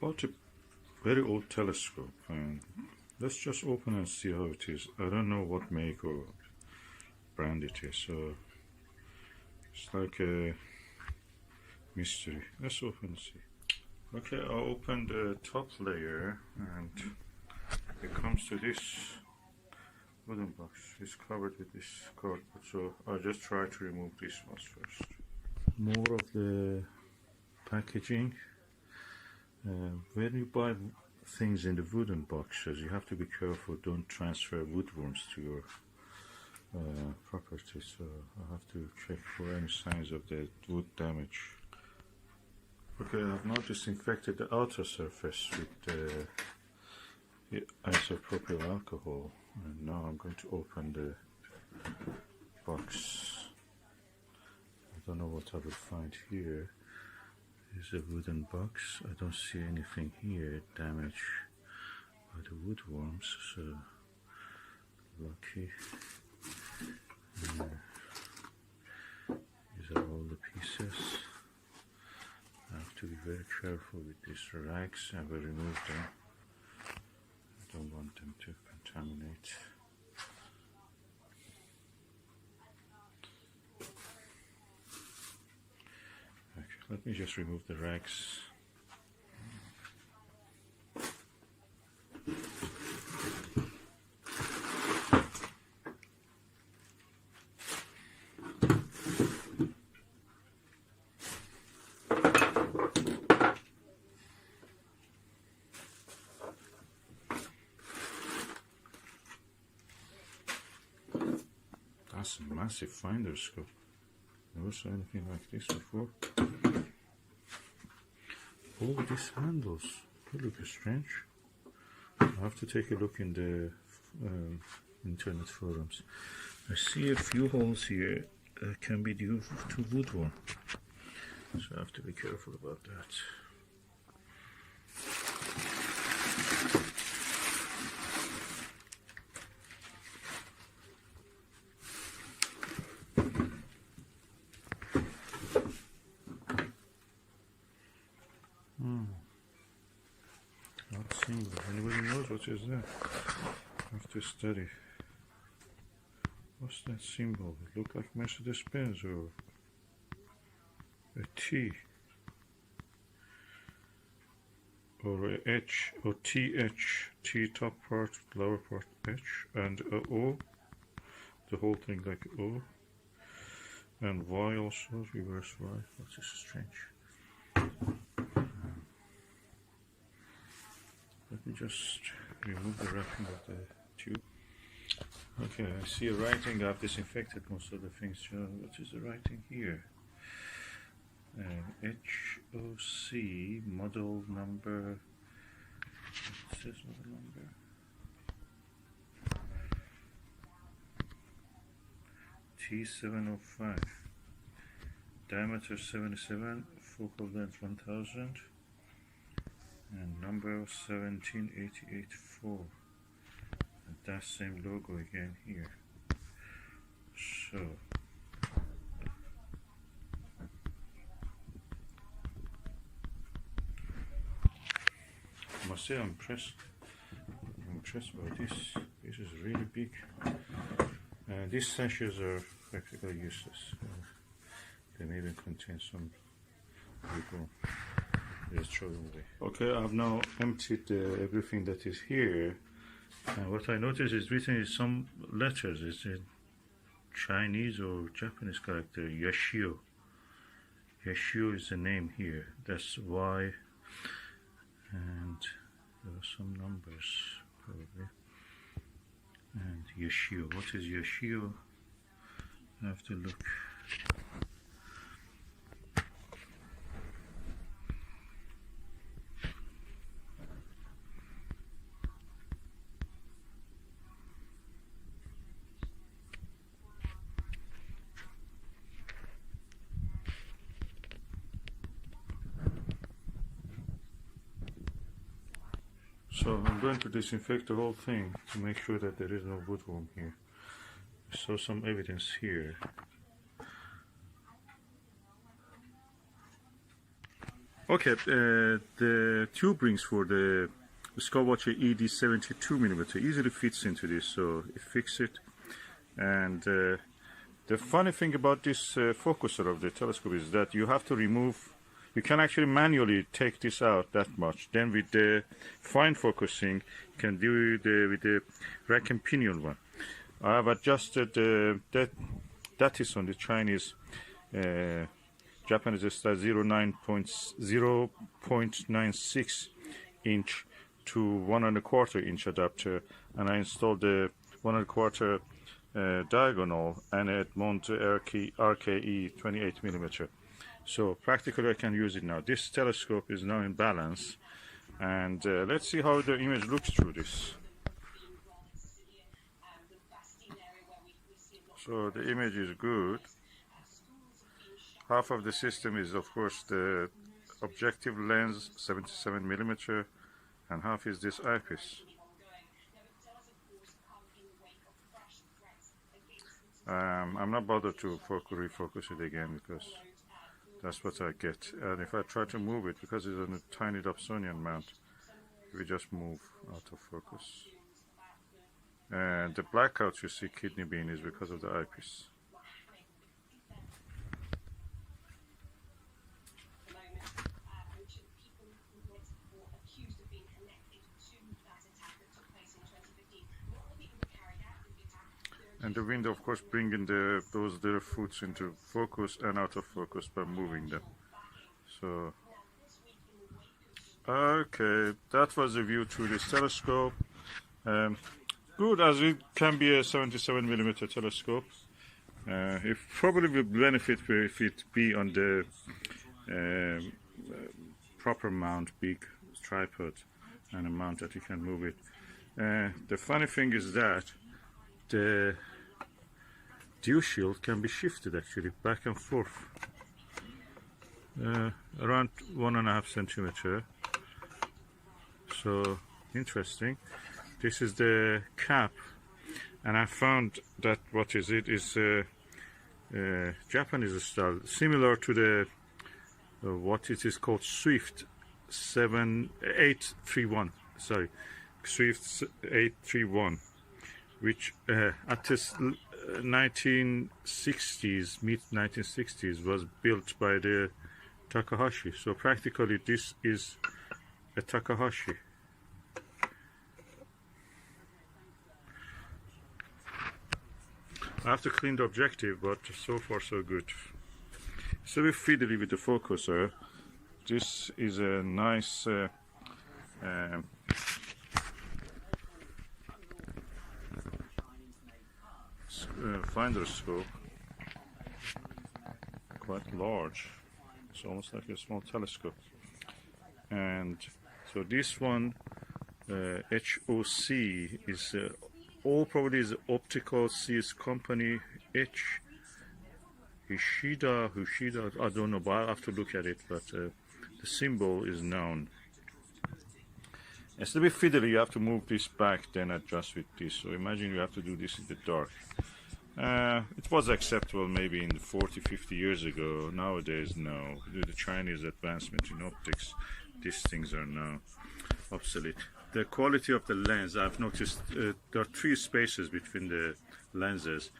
bought a very old telescope, and let's just open and see how it is. I don't know what make or brand it is, so it's like a mystery. Let's open and see. Okay, I'll open the top layer, and it comes to this wooden box. It's covered with this cardboard, so I'll just try to remove these ones first. More of the packaging. When you buy things in the wooden boxes, you have to be careful, don't transfer woodworms to your property, so I have to check for any signs of the wood damage. Okay, I've now disinfected the outer surface with the isopropyl alcohol, and now I'm going to open the box. I don't know what I will find here. It's a wooden box. I don't see anything here damaged by the woodworms, so lucky. These are all the pieces. I have to be very careful with these rags. I will remove them. I don't want them to contaminate. Let me just remove the rags. That's a massive finder scope. Never saw anything like this before. Oh, these handles, they look strange. I have to take a look in the internet forums. I see a few holes here that can be due to woodworm, so I have to be careful about that. Anybody knows what is that? I have to study. What's that symbol? It looks like Mercedes-Benz or a T or a H or TH. T top part, lower part H, and a O. The whole thing like O. And Y also, reverse Y. What's this strange? Let me just remove the wrapping of the tube. Okay, I see a writing. I've disinfected most of the things. What is the writing here? HOC model number. It says model number. T-705. Diameter 77, focal length 1000. And number 17884, and that same logo again here. So I must say I'm impressed by this. This is really big. These sachets are practically useless. They may even contain some woodworm. Just throw them away. Okay, I've now emptied everything that is here, and what I noticed is written in some letters. It's in Chinese or Japanese character, Yashio. Yashio is the name here. That's Y, and there are some numbers probably. And Yashio. What is Yashio? I have to look. So I'm going to disinfect the whole thing to make sure that there is no woodworm here. I saw some evidence here. Okay, the tube rings for the scope watcher ED 72mm easily fits into this, so you fix it. And the funny thing about this focuser of the telescope is that you have to remove, you can actually manually take this out that much. Then with the fine focusing, you can do it with the rack and pinion one. I have adjusted that is on the Chinese Japanese style 0.96 inch to 1¼ inch adapter, and I installed the 1¼ diagonal and it mounted RKE 28mm. So practically I can use it now. This telescope is now in balance, and let's see how the image looks through this. So the image is good. Half of the system is of course the objective lens 77mm, and half is this eyepiece. I'm not bothered to refocus it again because that's what I get. And if I try to move it, because it's on a tiny Dobsonian mount, we just move out of focus. And the blackouts you see kidney bean is because of the eyepiece. And the wind, of course, bringing those little foots into focus and out of focus by moving them. So, okay, that was the view through this telescope. Good as it can be a 77mm telescope. It probably will benefit if it be on the proper mount, big tripod, and a mount that you can move it. The funny thing is that the dew shield can be shifted actually back and forth around 1½ centimeter. So interesting. This is the cap, and I found that what is it is Japanese style, similar to the what it is called Swift 831. Sorry, Swift 831, which at this 1960s, mid 1960s, was built by the Takahashi. So practically this is a Takahashi. I have to clean the objective, but so far so good. So we're fiddly with the focuser. This is a nice finder scope, quite large. It's almost like a small telescope. And so this one, HOC, is all probably is Optical Company. Hushida, I don't know, but I'll have to look at it, but the symbol is known. It's a bit fiddly, you have to move this back, then adjust with this. So imagine you have to do this in the dark. It was acceptable maybe in 40-50 years ago. Nowadays, no. With the Chinese advancement in optics, these things are now obsolete. The quality of the lens, I've noticed there are 3 spaces between the lenses.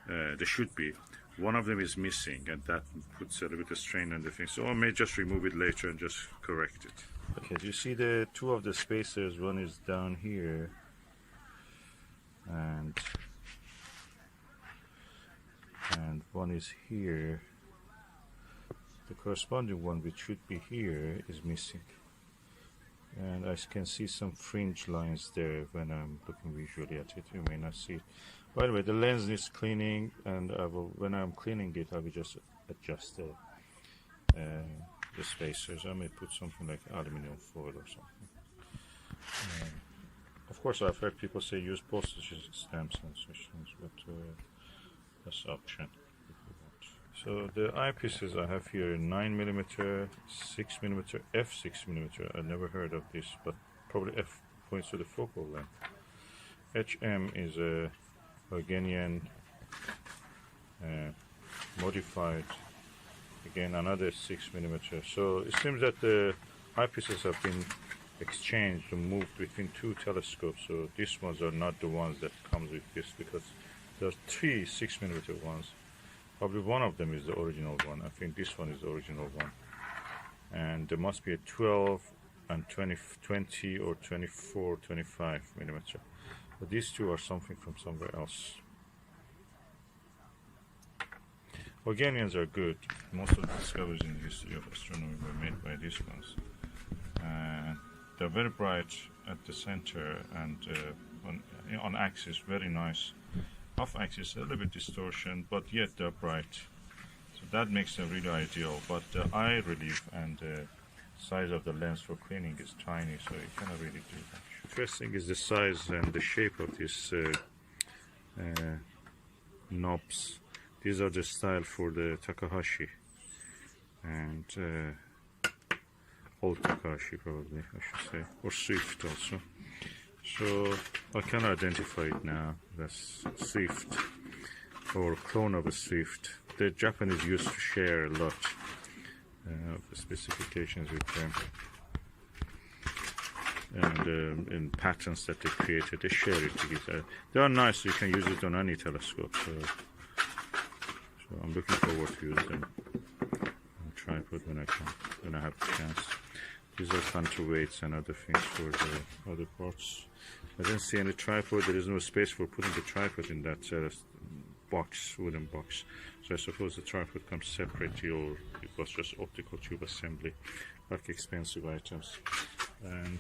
There should be. One of them is missing, and that puts a little bit of strain on the thing. So I may just remove it later and just correct it. Okay, do you see the 2 of the spacers? One is down here, and one is here. The corresponding one, which should be here, is missing. And I can see some fringe lines there when I'm looking visually at it. You may not see it. By the way, the lens needs cleaning, and when I'm cleaning it, I will just adjust the spacers. I may put something like aluminum foil or something. Of course, I've heard people say use postage stamps and such things, but that's an option if you want. So the eyepieces I have here: 9mm, 6mm, f6mm. I never heard of this, but probably f points to the focal length. HM is a Organian modified Again, another 6mm. So it seems that the eyepieces have been exchanged and moved between two telescopes. So these ones are not the ones that comes with this, because there are three 6mm ones. Probably one of them is the original one. I think this one is the original one. And there must be a 12 and 20 or 24, 25mm. But these two are something from somewhere else. Organians are good. Most of the discoveries in the history of astronomy were made by these ones. They're very bright at the center and on axis, very nice. Off axis, a little bit distortion, but yet they're bright. So that makes them really ideal. But the eye relief and the size of the lens for cleaning is tiny, so you cannot really do that. Interesting is the size and the shape of these knobs. These are the style for the Takahashi and old Takahashi, probably I should say, or Swift also. So I can identify it now. That's Swift or clone of a Swift. The Japanese used to share a lot of the specifications with them, and in patents that they created, they share it together. They are nice. You can use it on any telescope. So I'm looking forward to use them on tripod when I have the chance. These are counterweights and other things for the other parts. I didn't see any tripod. There is no space for putting the tripod in that box, wooden box. So I suppose the tripod comes separately, or it was just optical tube assembly, like expensive items. And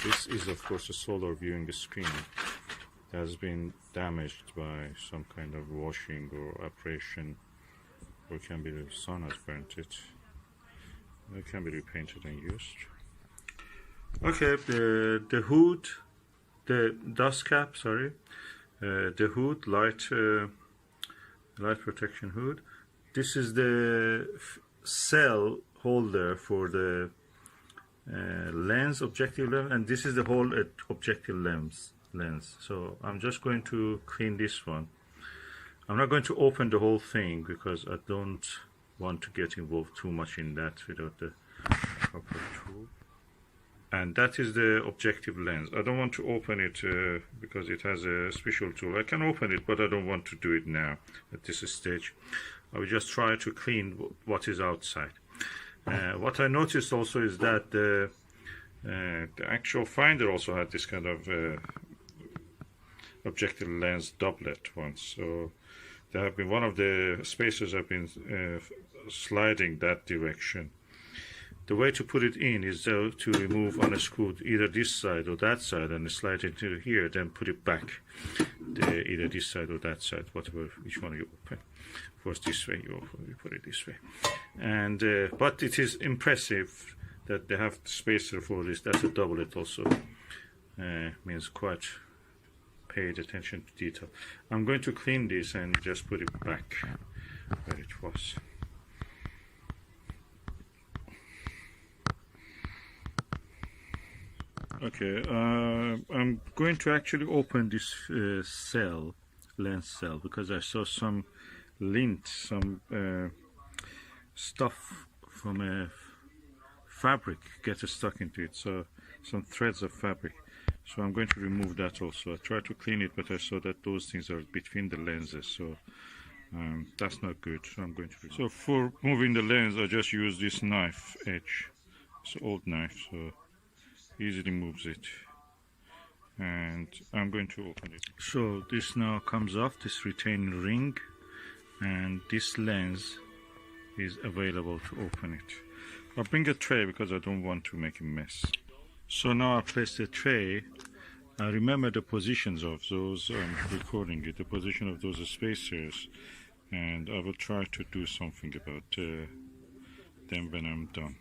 this is, of course, a solar viewing screen. It has been damaged by some kind of washing or abrasion, or it can be the sun has burnt it. It can be repainted and used. Okay, the hood, the dust cap, sorry, the hood, light protection hood. This is the cell holder for the lens, objective lens, and this is the whole objective lens. So I'm just going to clean this one. I'm not going to open the whole thing because I don't want to get involved too much in that without the proper tool. And that is the objective lens. I don't want to open it because it has a special tool. I can open it, but I don't want to do it now at this stage. I will just try to clean what is outside. What I noticed also is that the actual finder also had this kind of objective lens doublet once. So there have been, one of the spacers have been sliding that direction. The way to put it in is to remove, unscrew either this side or that side and slide it into here, then put it back, either this side or that side, whatever, which one you open. Of course, this way you open, you put it this way. And but it is impressive that they have the spacer for this. That's a doublet also. Means quite paid attention to detail. I'm going to clean this and just put it back where it was. Okay, I'm going to actually open this lens cell, because I saw some lint, some stuff from a fabric get stuck into it, so some threads of fabric. So I'm going to remove that also. I tried to clean it, but I saw that those things are between the lenses, so that's not good. So I'm going to. So for moving the lens, I just use this knife edge. It's an old knife, so easily moves it. And I'm going to open it. So this now comes off, this retaining ring, and this lens is available to open it. I'll bring a tray because I don't want to make a mess. So now I place the tray. I remember the positions of those, recording it, the position of those spacers, and I will try to do something about them when I'm done.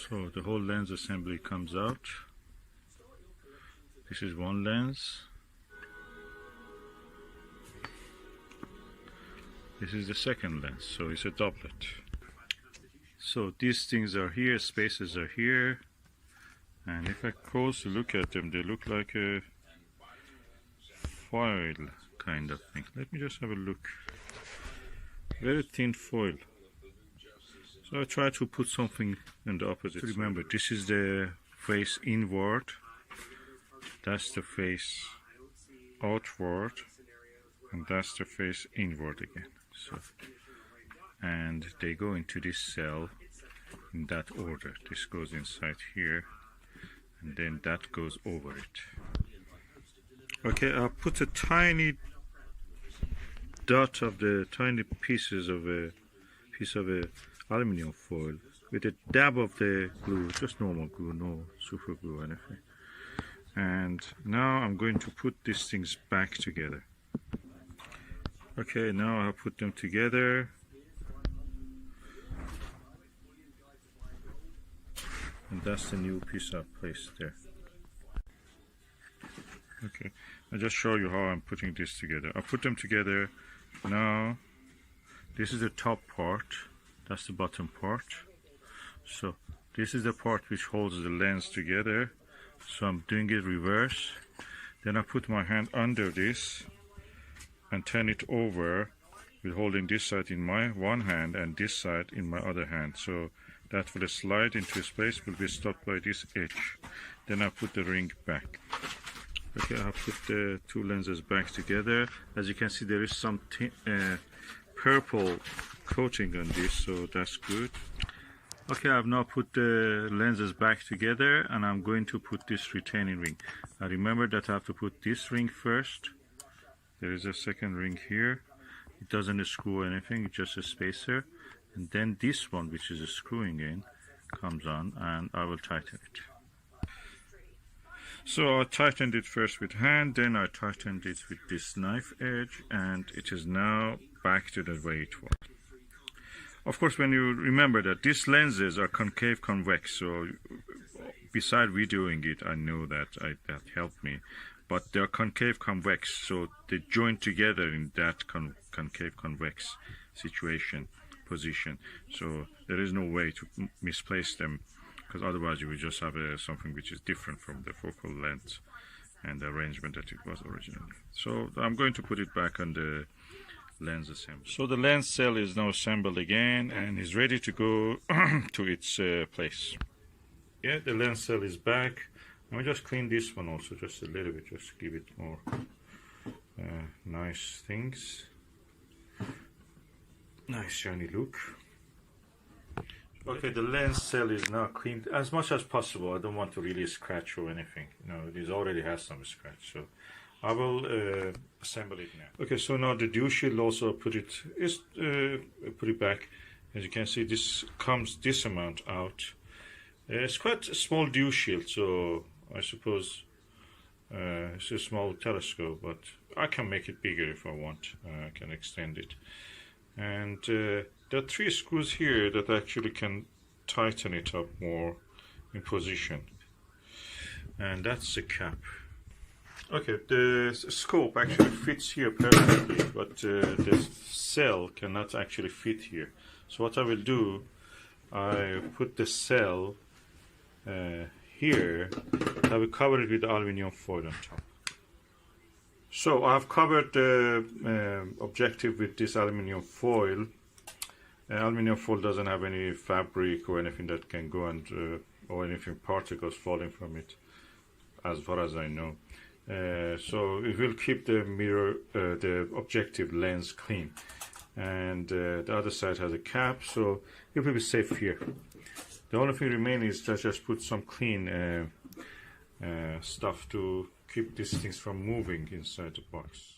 So the whole lens assembly comes out. This is one lens. This is the second lens, so it's a doublet. So these things are here, spacers are here, and if I closely look at them, they look like a foil kind of thing. Let me just have a look. very thin foil. So I try to put something in the opposite. Remember, this is the face inward, that's the face outward, and that's the face inward again. So, and they go into this cell in that order. This goes inside here, and then that goes over it. Okay, I'll put a tiny dot of the tiny pieces of a piece of a aluminum foil with a dab of the glue, just normal glue, no super glue or anything. And now I'm going to put these things back together. Okay, now I'll put them together. And that's the new piece I've placed there. Okay, I'll just show you how I'm putting this together. I put them together. Now, this is the top part, that's the bottom part. So, this is the part which holds the lens together. So I'm doing it reverse. Then I put my hand under this and turn it over with holding this side in my one hand and this side in my other hand. So that will slide into space, will be stopped by this edge. Then I put the ring back. Okay, I put the two lenses back together. As you can see, there is some purple coating on this, so that's good. Okay, I've now put the lenses back together, and I'm going to put this retaining ring. Now remember that I have to put this ring first. There is a second ring here. It doesn't screw anything, it's just a spacer. And then this one, which is screwing in, comes on, and I will tighten it. So I tightened it first with hand, then I tightened it with this knife edge, and it is now back to the way it was. Of course, when you remember that these lenses are concave convex, so beside videoing it, I know that that helped me. But they're concave convex, so they join together in that concave convex position. So there is no way to misplace them, because otherwise you will just have something which is different from the focal length and the arrangement that it was originally. So I'm going to put it back on the lens assembly. So the lens cell is now assembled again and is ready to go to its place. Yeah, the lens cell is back. Let me just clean this one also just a little bit, just to give it more nice things. Nice shiny look. Okay, the lens cell is now cleaned as much as possible. I don't want to really scratch or anything. No, it already has some scratch, so I will assemble it now. Okay, so now the dew shield also put it back. As you can see, this comes this amount out. It's quite a small dew shield, so I suppose it's a small telescope, but I can make it bigger if I want. I can extend it. And there are 3 screws here that actually can tighten it up more in position. And that's the cap. Okay, the scope actually fits here perfectly, but the cell cannot actually fit here. So what I will do, I put the cell here. I will cover it with aluminum foil on top. So I've covered the objective with this aluminum foil. Aluminum foil doesn't have any fabric or anything that can go and or anything particles falling from it, as far as I know. So it will keep the mirror, the objective lens clean. And the other side has a cap, so it will be safe here. The only thing remaining is to just put some clean stuff to keep these things from moving inside the box.